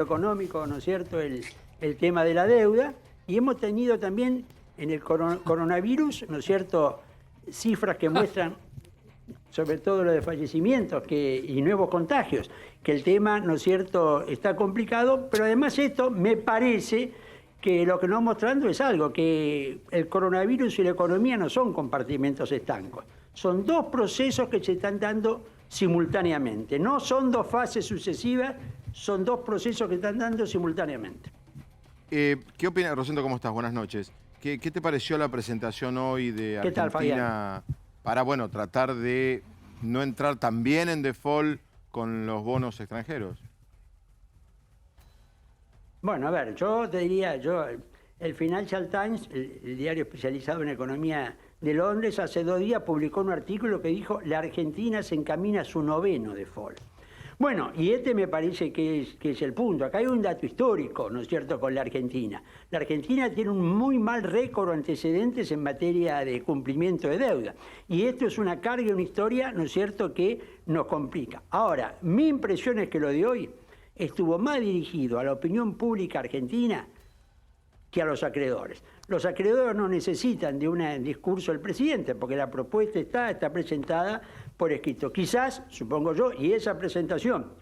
económico, ¿no es cierto?, el tema de la deuda, y hemos tenido también en el coronavirus, ¿no es cierto?, cifras que muestran, sobre todo lo de fallecimientos y nuevos contagios, que el tema, ¿no es cierto?, está complicado, pero además esto me parece que lo que nos está mostrando es algo, que el coronavirus y la economía no son compartimentos estancos, son dos procesos que se están dando simultáneamente, no son dos fases sucesivas, son dos procesos que están dando simultáneamente. ¿Qué opinas, Rosendo? ¿Cómo estás? Buenas noches. ¿Qué te pareció la presentación hoy de Argentina? ¿Qué tal, Fabián? Para, bueno, tratar de no entrar también en default con los bonos extranjeros. Bueno, a ver, yo te diría, el Financial Times, el diario especializado en economía de Londres, hace 2 días publicó un artículo que dijo: la Argentina se encamina a su 9º default. Bueno, y este me parece que es el punto. Acá hay un dato histórico, ¿no es cierto?, con la Argentina. La Argentina tiene un muy mal récord o antecedentes en materia de cumplimiento de deuda. Y esto es una carga y una historia, ¿no es cierto?, que nos complica. Ahora, mi impresión es que lo de hoy estuvo más dirigido a la opinión pública argentina que a los acreedores. Los acreedores no necesitan de un discurso del presidente, porque la propuesta está presentada por escrito. Quizás, supongo yo, y esa presentación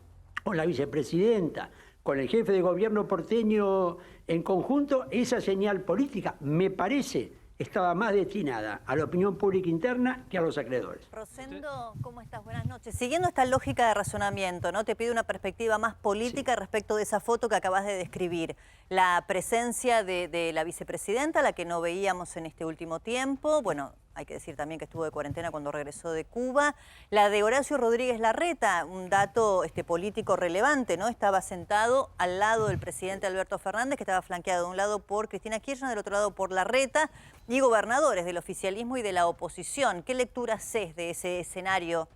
con la vicepresidenta, con el jefe de gobierno porteño en conjunto, esa señal política, me parece, estaba más destinada a la opinión pública interna que a los acreedores. Rosendo, ¿cómo estás? Buenas noches. Siguiendo esta lógica de razonamiento, ¿no? Te pido una perspectiva más política respecto de esa foto que acabas de describir. La presencia de la vicepresidenta, la que no veíamos en este último tiempo, bueno, hay que decir también que estuvo de cuarentena cuando regresó de Cuba. La de Horacio Rodríguez Larreta, un dato político relevante, ¿no? Estaba sentado al lado del presidente Alberto Fernández, que estaba flanqueado de un lado por Cristina Kirchner, del otro lado por Larreta, y gobernadores del oficialismo y de la oposición. ¿Qué lectura haces de ese escenario?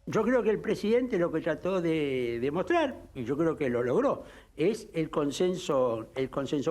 Yo creo que el presidente lo que trató de demostrar, y yo creo que lo logró, es el consenso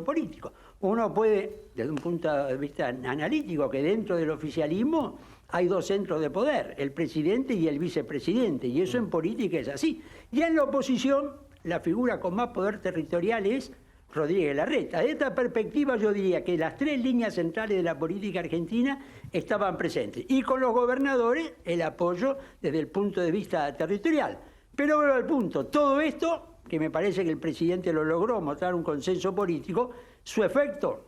político. Uno puede, desde un punto de vista analítico, que dentro del oficialismo hay 2 centros de poder, el presidente y el vicepresidente, y eso en política es así. Y en la oposición, la figura con más poder territorial es Rodríguez Larreta. De esta perspectiva yo diría que las 3 líneas centrales de la política argentina estaban presentes. Y con los gobernadores el apoyo desde el punto de vista territorial. Pero vuelvo al punto, todo esto, que me parece que el presidente lo logró, mostrar un consenso político, su efecto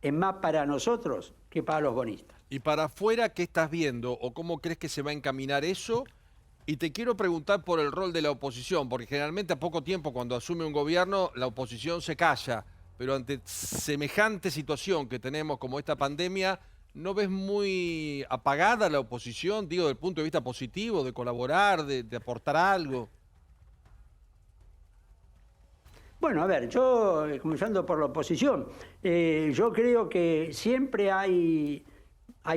es más para nosotros que para los bonistas. Y para afuera, ¿qué estás viendo o cómo crees que se va a encaminar eso? Y te quiero preguntar por el rol de la oposición, porque generalmente a poco tiempo cuando asume un gobierno la oposición se calla, pero ante semejante situación que tenemos como esta pandemia, ¿no ves muy apagada la oposición, digo, desde el punto de vista positivo, de colaborar, de aportar algo? Bueno, a ver, yo, comenzando por la oposición, yo creo que siempre hay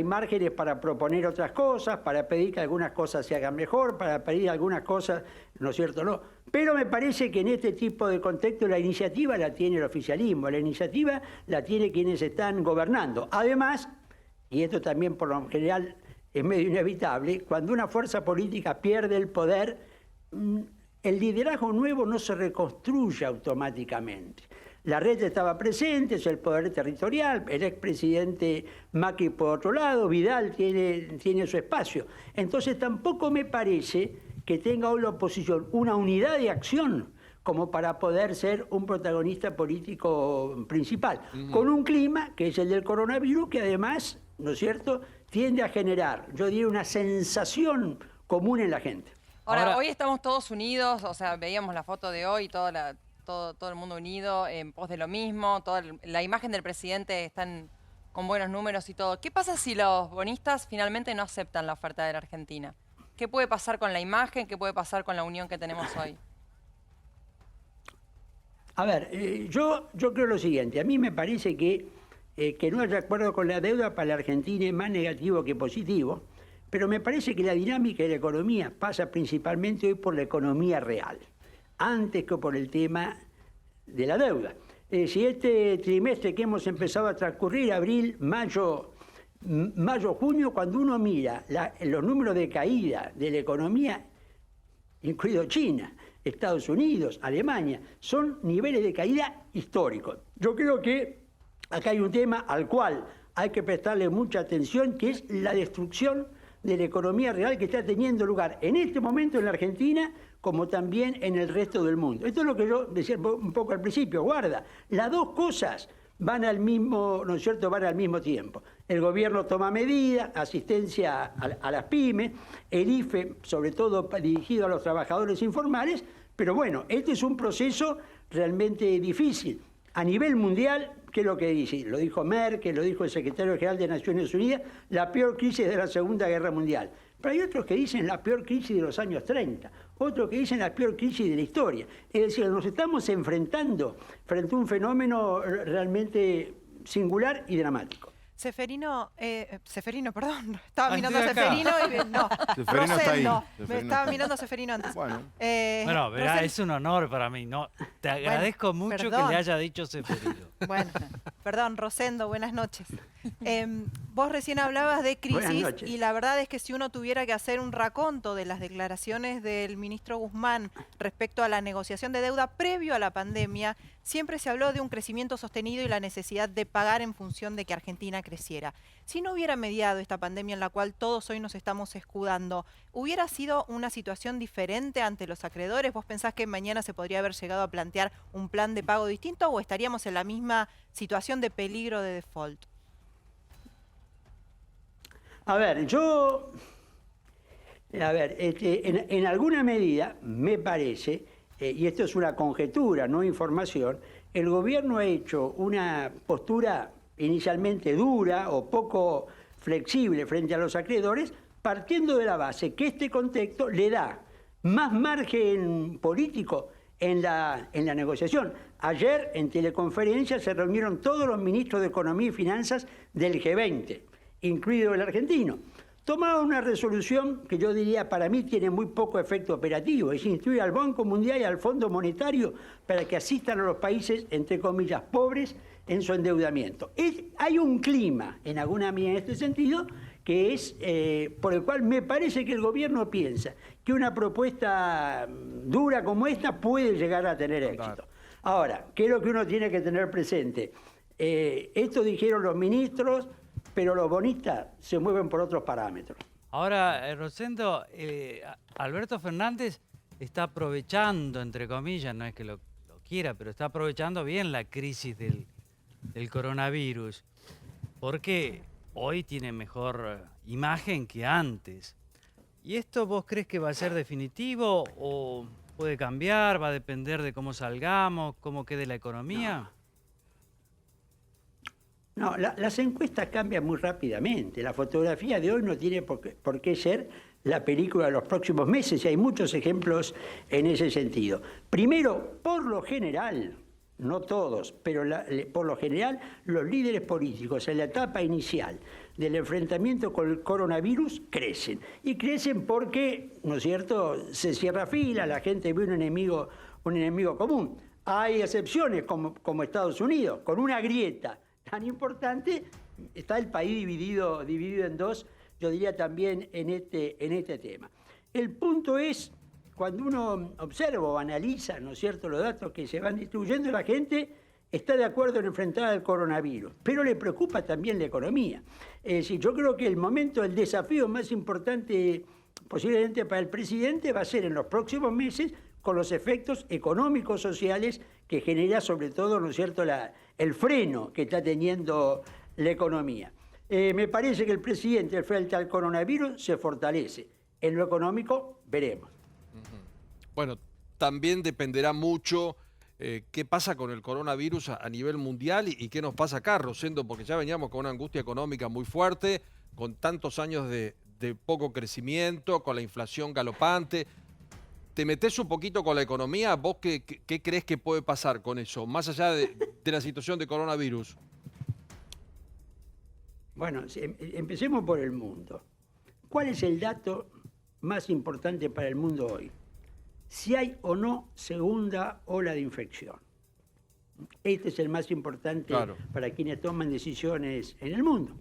márgenes para proponer otras cosas, para pedir que algunas cosas se hagan mejor, para pedir algunas cosas, ¿no es cierto?, no. Pero me parece que en este tipo de contexto la iniciativa la tiene el oficialismo, la iniciativa la tiene quienes están gobernando. Además, y esto también por lo general es medio inevitable, cuando una fuerza política pierde el poder, el liderazgo nuevo no se reconstruye automáticamente. Larreta estaba presente, es el poder territorial, el expresidente Macri por otro lado, Vidal tiene su espacio. Entonces tampoco me parece que tenga hoy la oposición una unidad de acción como para poder ser un protagonista político principal, con un clima que es el del coronavirus, que además, ¿no es cierto?, tiende a generar, yo diría, una sensación común en la gente. Ahora, hoy estamos todos unidos, o sea, veíamos la foto de hoy, todo el mundo unido en pos de lo mismo, la imagen del presidente está con buenos números y todo. ¿Qué pasa si los bonistas finalmente no aceptan la oferta de la Argentina? ¿Qué puede pasar con la imagen? ¿Qué puede pasar con la unión que tenemos hoy? A ver, yo creo lo siguiente, a mí me parece que no haya acuerdo con la deuda para la Argentina es más negativo que positivo, pero me parece que la dinámica de la economía pasa principalmente hoy por la economía real, antes que por el tema de la deuda. Si este trimestre que hemos empezado a transcurrir, abril, mayo, junio, cuando uno mira los números de caída de la economía, incluido China, Estados Unidos, Alemania. Son niveles de caída históricos. Yo creo que acá hay un tema al cual hay que prestarle mucha atención, que es la destrucción de la economía real que está teniendo lugar en este momento en la Argentina, como también en el resto del mundo. Esto es lo que yo decía un poco al principio, guarda, las dos cosas van al mismo, ¿no es cierto?, van al mismo tiempo. El gobierno toma medidas, asistencia a las pymes, el IFE, sobre todo dirigido a los trabajadores informales, pero bueno, este es un proceso realmente difícil. A nivel mundial, ¿qué es lo que dice? Lo dijo Merkel, lo dijo el secretario general de Naciones Unidas, la peor crisis de la Segunda Guerra Mundial. Pero hay otros que dicen la peor crisis de los años 30, otros que dicen la peor crisis de la historia. Es decir, nos estamos enfrentando frente a un fenómeno realmente singular y dramático. Seferino, perdón, estaba mirando a acá. Seferino y no, Seferino está ahí. Rosendo, me Seferino estaba está. mirando a Seferino antes. Bueno. Bueno, verá, Rosendo- es un honor para mí. No, te agradezco mucho perdón. que le haya dicho Seferino. Bueno, perdón, Rosendo, buenas noches. Vos recién hablabas de Buenas crisis noches. y la verdad es que si uno tuviera que hacer un raconto de las declaraciones del ministro Guzmán respecto a la negociación de deuda previo a la pandemia, siempre se habló de un crecimiento sostenido y la necesidad de pagar en función de que Argentina creciera. Si no hubiera mediado esta pandemia en la cual todos hoy nos estamos escudando, ¿hubiera sido una situación diferente ante los acreedores? ¿Vos pensás que mañana se podría haber llegado a plantear un plan de pago distinto o estaríamos en la misma situación de peligro de default? A ver, en alguna medida me parece, y esto es una conjetura, no información, el gobierno ha hecho una postura inicialmente dura o poco flexible frente a los acreedores, partiendo de la base que este contexto le da más margen político en la negociación. Ayer en teleconferencia se reunieron todos los ministros de Economía y Finanzas del G20, incluido el argentino. Tomaron una resolución que yo diría para mí tiene muy poco efecto operativo, es instruir al Banco Mundial y al Fondo Monetario para que asistan a los países, entre comillas, pobres en su endeudamiento. Hay un clima, en alguna medida en este sentido, que es por el cual me parece que el gobierno piensa que una propuesta dura como esta puede llegar a tener éxito. Ahora, ¿qué es lo que uno tiene que tener presente? Esto dijeron los ministros, pero los bonistas se mueven por otros parámetros. Ahora, Rosendo, Alberto Fernández está aprovechando, entre comillas, no es que lo quiera, pero está aprovechando bien la crisis del coronavirus, porque hoy tiene mejor imagen que antes. ¿Y esto vos crees que va a ser definitivo o puede cambiar, va a depender de cómo salgamos, cómo quede la economía? No, las encuestas cambian muy rápidamente. La fotografía de hoy no tiene por qué ser la película de los próximos meses y hay muchos ejemplos en ese sentido. Primero, por lo general, no todos, pero por lo general, los líderes políticos en la etapa inicial del enfrentamiento con el coronavirus crecen. Y crecen porque, ¿no es cierto?, se cierra fila, la gente ve un enemigo común. Hay excepciones como Estados Unidos, con una grieta tan importante, está el país dividido en dos, yo diría también en este tema. El punto es, cuando uno observa o analiza, ¿no es cierto?, los datos que se van distribuyendo, la gente está de acuerdo en enfrentar al coronavirus, pero le preocupa también la economía. Es decir, yo creo que el momento, el desafío más importante posiblemente para el presidente va a ser en los próximos meses con los efectos económicos, sociales que genera sobre todo, ¿no es cierto?, el freno que está teniendo la economía. Me parece que el presidente frente al coronavirus se fortalece. En lo económico, veremos. Bueno, también dependerá mucho qué pasa con el coronavirus a nivel mundial y qué nos pasa acá, Rosendo, porque ya veníamos con una angustia económica muy fuerte, con tantos años de poco crecimiento, con la inflación galopante. ¿Te metés un poquito con la economía? ¿Vos qué crees que puede pasar con eso, más allá de la situación de coronavirus? Bueno, empecemos por el mundo. ¿Cuál es el dato más importante para el mundo hoy? Si hay o no segunda ola de infección. Este es el más importante para quienes toman decisiones en el mundo.